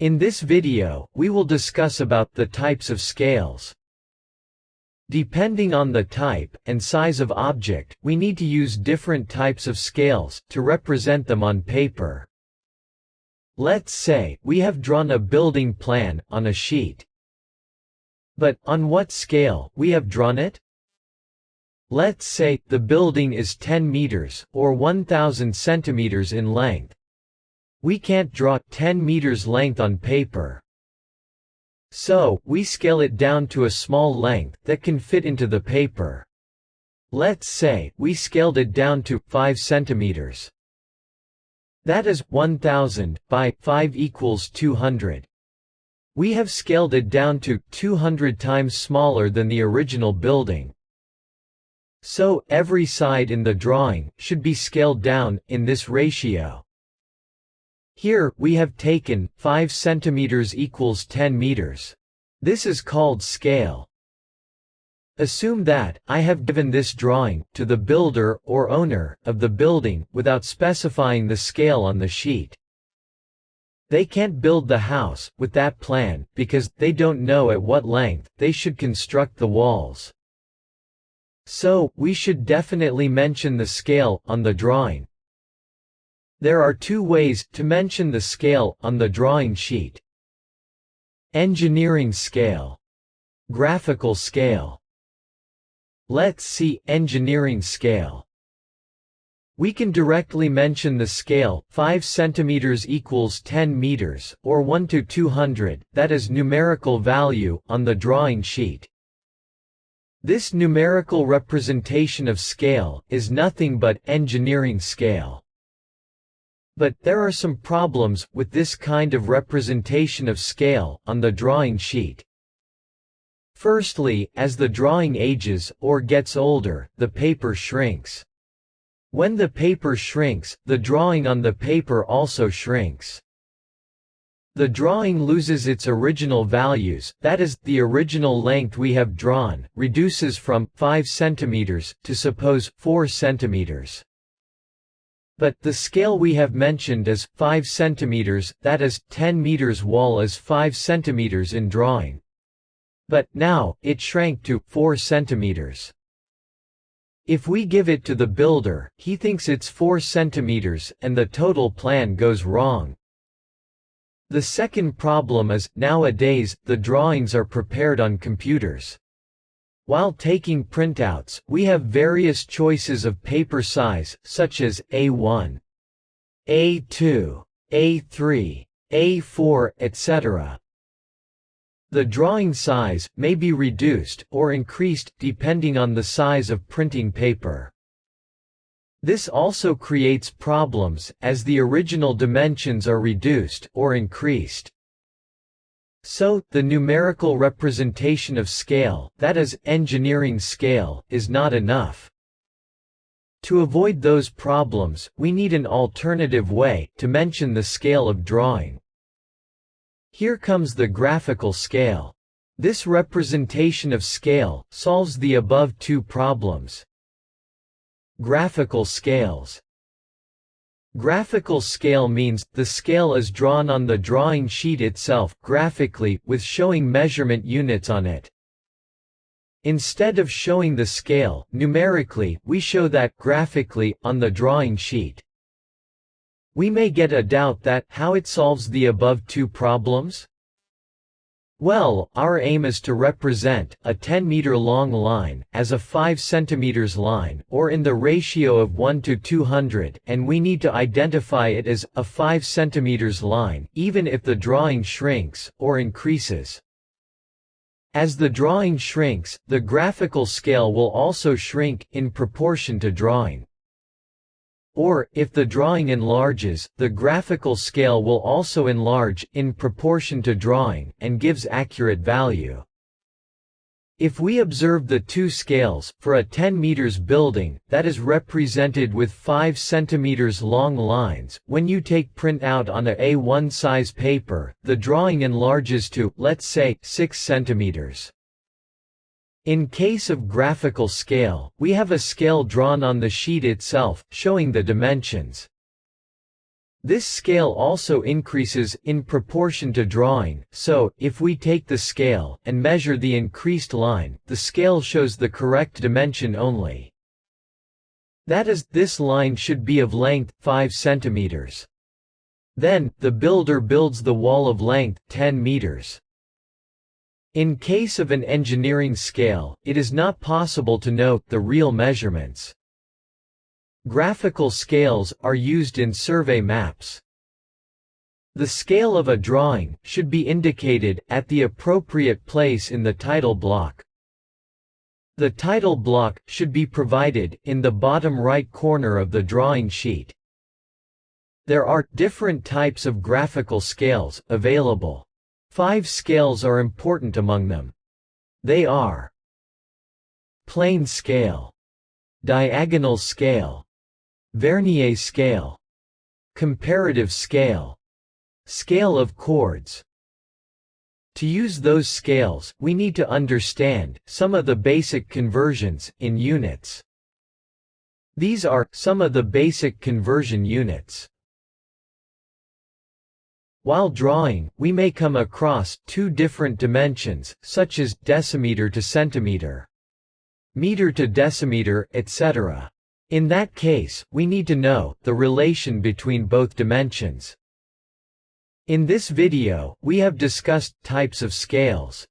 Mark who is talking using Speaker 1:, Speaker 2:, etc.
Speaker 1: In this video, we will discuss about the types of scales. Depending on the type and size of object, we need to use different types of scales to represent them on paper. Let's say we have drawn a building plan on a sheet. But on what scale we have drawn it? Let's say the building is 10 meters or 1000 centimeters in length. We can't draw 10 meters length on paper. So, we scale it down to a small length that can fit into the paper. Let's say we scaled it down to 5 centimeters. That is 1000 by 5 equals 200. We have scaled it down to 200 times smaller than the original building. So, every side in the drawing should be scaled down in this ratio. Here, we have taken 5 centimeters equals 10 meters. This is called scale. Assume that I have given this drawing to the builder or owner of the building without specifying the scale on the sheet. They can't build the house with that plan because they don't know at what length they should construct the walls. So, we should definitely mention the scale on the drawing. There are two ways to mention the scale on the drawing sheet: engineering scale, graphical scale. Let's see engineering scale. We can directly mention the scale 5 centimeters equals 10 meters or 1 to 200, that is numerical value, on the drawing sheet. This numerical representation of scale is nothing but engineering scale. But there are some problems with this kind of representation of scale on the drawing sheet. Firstly, as the drawing ages or gets older, the paper shrinks. When the paper shrinks, the drawing on the paper also shrinks. The drawing loses its original values, that is, the original length we have drawn reduces from 5 centimeters to suppose 4 centimeters. But the scale we have mentioned as 5 centimeters, that is, 10 meters wall is 5 centimeters in drawing. But now, it shrank to 4 centimeters. If we give it to the builder, he thinks it's 4 centimeters and the total plan goes wrong. The second problem is, nowadays, the drawings are prepared on computers. While taking printouts, we have various choices of paper size, such as A1, A2, A3, A4, etc. The drawing size may be reduced or increased depending on the size of printing paper. This also creates problems, as the original dimensions are reduced or increased. So, the numerical representation of scale, that is, engineering scale, is not enough. To avoid those problems, we need an alternative way to mention the scale of drawing. Here comes the graphical scale. This representation of scale solves the above two problems. Graphical scales. Graphical scale means the scale is drawn on the drawing sheet itself graphically with showing measurement units on it. Instead of showing the scale numerically, we show that graphically on the drawing sheet. We may get a doubt that how it solves the above two problems? Well, our aim is to represent a 10-meter long line as a 5 centimeters line, or in the ratio of 1 to 200, and we need to identify it as a 5 centimeters line, even if the drawing shrinks or increases. As the drawing shrinks, the graphical scale will also shrink in proportion to drawing. Or, if the drawing enlarges, the graphical scale will also enlarge in proportion to drawing, and gives accurate value. If we observe the two scales, for a 10 meters building, that is represented with 5 centimeters long lines, when you take print out on a A1 size paper, the drawing enlarges to, let's say, 6 centimeters. In case of graphical scale, we have a scale drawn on the sheet itself, showing the dimensions. This scale also increases in proportion to drawing, so, if we take the scale and measure the increased line, the scale shows the correct dimension only. That is, this line should be of length 5 centimeters. Then, the builder builds the wall of length 10 meters. In case of an engineering scale, it is not possible to know the real measurements. Graphical scales are used in survey maps. The scale of a drawing should be indicated at the appropriate place in the title block. The title block should be provided in the bottom right corner of the drawing sheet. There are different types of graphical scales available. 5 scales are important among them. They are: plane scale, diagonal scale, vernier scale, comparative scale, scale of chords. To use those scales, we need to understand some of the basic conversions in units. These are some of the basic conversion units. While drawing, we may come across 2 different dimensions, such as decimeter to centimeter, meter to decimeter, etc. In that case, we need to know the relation between both dimensions. In this video, we have discussed types of scales.